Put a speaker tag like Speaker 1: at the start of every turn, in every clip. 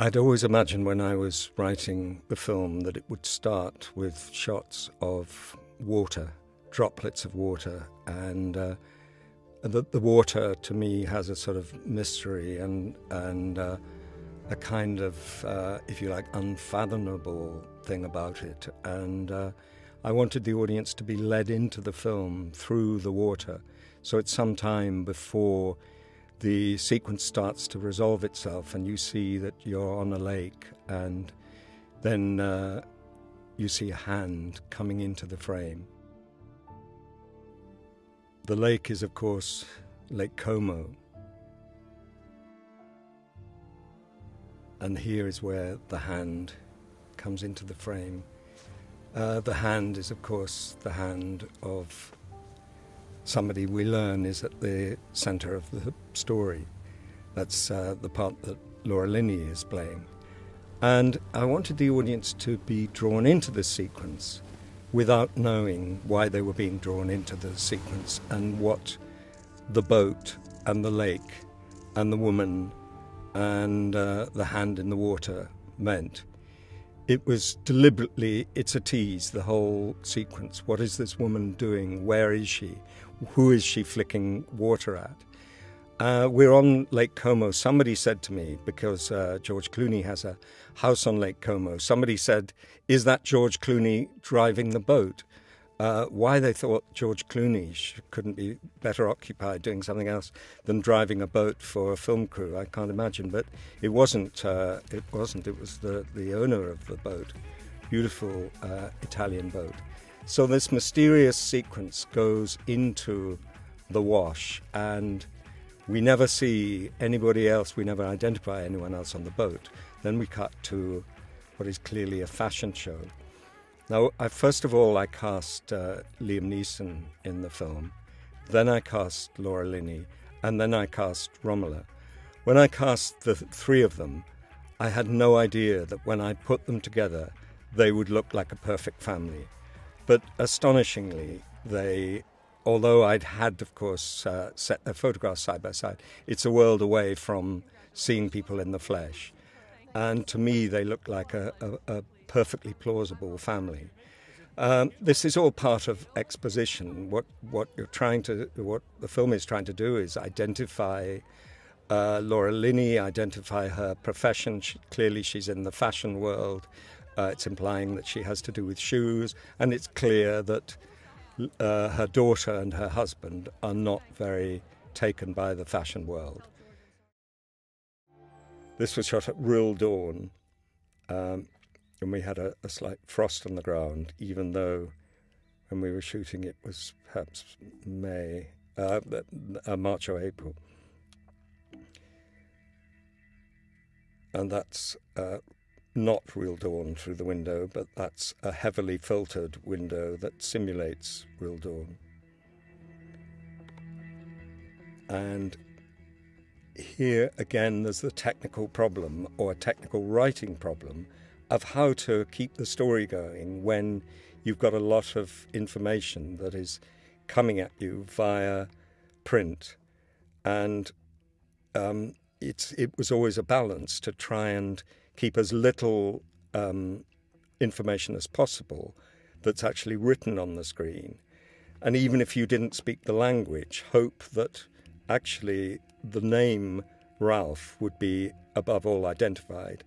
Speaker 1: I'd always imagined when I was writing the film that it would start with shots of water, droplets of water, and the water to me has a sort of mystery and a kind of, if you like, unfathomable thing about it. And I wanted the audience to be led into the film through the water. So it's some time before the sequence starts to resolve itself and you see that you're on a lake, and then you see a hand coming into the frame. The lake is, of course, Lake Como. And here is where the hand comes into the frame. The hand is, of course, the hand of somebody we learn is at the centre of the story. That's the part that Laura Linney is playing. And I wanted the audience to be drawn into this sequence without knowing why they were being drawn into the sequence and what the boat and the lake and the woman and the hand in the water meant. It was deliberately, it's a tease, the whole sequence. What is this woman doing? Where is she? Who is she flicking water at? We're on Lake Como. Somebody said to me, because George Clooney has a house on Lake Como, somebody said, is that George Clooney driving the boat? Why they thought George Clooney couldn't be better occupied doing something else than driving a boat for a film crew, I can't imagine. But it wasn't. It was the owner of the boat, beautiful Italian boat. So this mysterious sequence goes into the wash, and we never see anybody else. We never identify anyone else on the boat. Then we cut to what is clearly a fashion show. Now, first of all, I cast Liam Neeson in the film. Then I cast Laura Linney. And then I cast Romola. When I cast the three of them, I had no idea that when I put them together, they would look like a perfect family. But astonishingly, although I'd had, of course, set their photographs side by side, it's a world away from seeing people in the flesh. And to me, they look like a perfectly plausible family. This is all part of exposition. What the film is trying to do is identify Laura Linney, identify her profession. Clearly, she's in the fashion world. It's implying that she has to do with shoes, and it's clear that her daughter and her husband are not very taken by the fashion world. This was shot at real dawn, and we had a slight frost on the ground, even though when we were shooting it was perhaps March or April. And that's not real dawn through the window, but that's a heavily filtered window that simulates real dawn. And here again there's the technical problem, or a technical writing problem, of how to keep the story going when you've got a lot of information that is coming at you via print. And it was always a balance to try and keep as little information as possible that's actually written on the screen. And even if you didn't speak the language, hope that actually the name Ralph would be above all identified,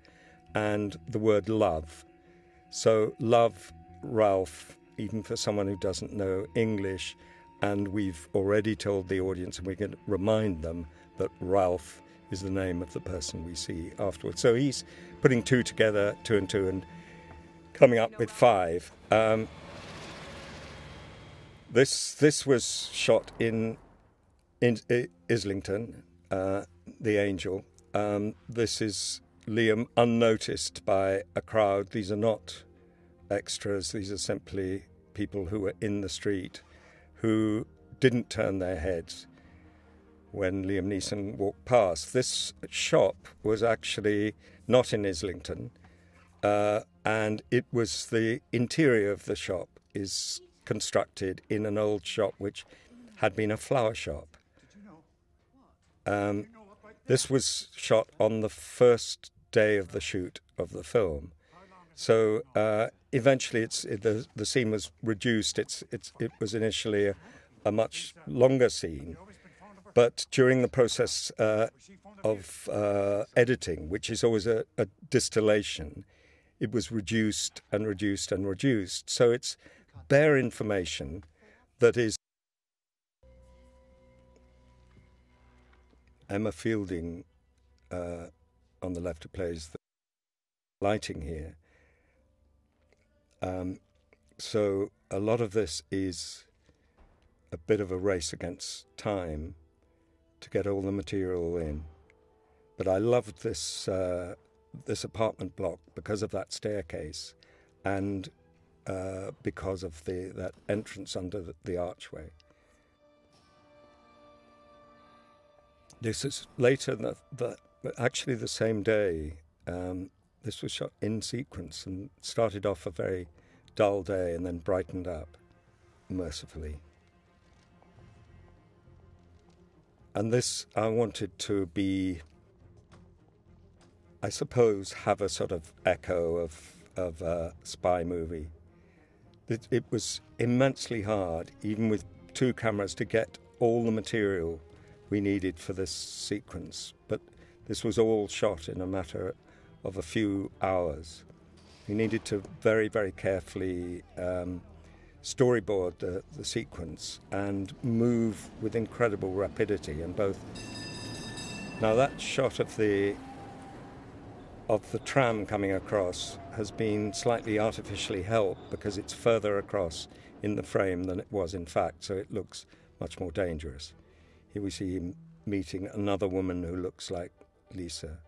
Speaker 1: and the word love. So love, Ralph, even for someone who doesn't know English, and we've already told the audience, and we can remind them that Ralph is the name of the person we see afterwards. So he's putting two together, two and two, and coming up with five. This was shot in Islington, the Angel. This is Liam unnoticed by a crowd. These are not extras. These are simply people who were in the street who didn't turn their heads when Liam Neeson walked past. This shop was actually not in Islington, and it was the interior of the shop is constructed in an old shop which had been a flower shop. This was shot on the first day of the shoot of the film. So eventually, the scene was reduced. It was initially a much longer scene, but during the process of editing, which is always a distillation, it was reduced and reduced and reduced. So it's bare information that is. Emma Fielding on the left, who plays the lighting here. So a lot of this is a bit of a race against time to get all the material in. But I loved this this apartment block because of that staircase and because of that entrance under the archway. This is later, actually the same day. This was shot in sequence and started off a very dull day and then brightened up mercifully. And this I wanted to be, I suppose, have a sort of echo of a spy movie. It was immensely hard, even with 2 cameras, to get all the material we needed for this sequence. But this was all shot in a matter of a few hours. We needed to very, very carefully storyboard the sequence and move with incredible rapidity. And both. Now that shot of the tram coming across has been slightly artificially helped because it's further across in the frame than it was in fact, so it looks much more dangerous. Here we see him meeting another woman who looks like Lisa.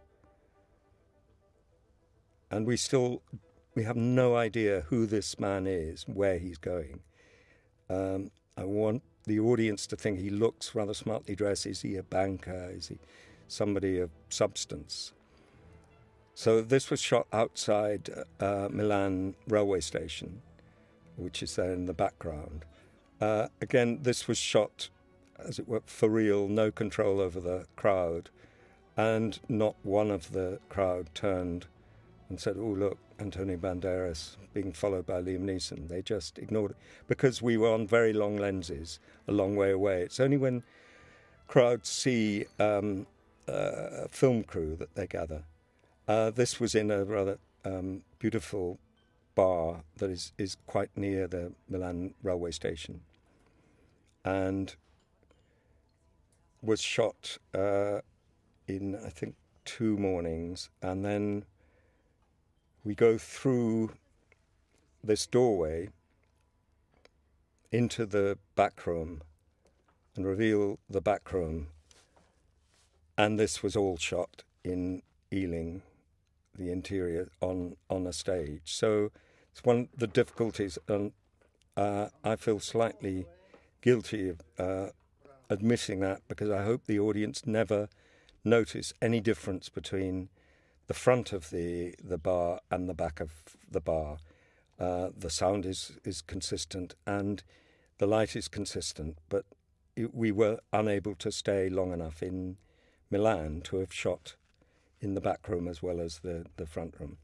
Speaker 1: And we have no idea who this man is, where he's going. I want the audience to think he looks rather smartly dressed. Is he a banker? Is he somebody of substance? So this was shot outside Milan railway station, which is there in the background. Again, this was shot, as it were, for real, no control over the crowd, and not one of the crowd turned and said, "Oh, look, Antonio Banderas being followed by Liam Neeson." They just ignored it because we were on very long lenses, a long way away. It's only when crowds see a film crew that they gather. This was in a rather beautiful bar that is quite near the Milan railway station, and was shot in, I think, 2 mornings, and then we go through this doorway into the back room and reveal the back room, and this was all shot in Ealing, the interior on a stage. So it's one of the difficulties, and I feel slightly guilty of admitting that, because I hope the audience never notice any difference between the front of the bar and the back of the bar. The sound is consistent and the light is consistent, but we were unable to stay long enough in Milan to have shot in the back room as well as the front room.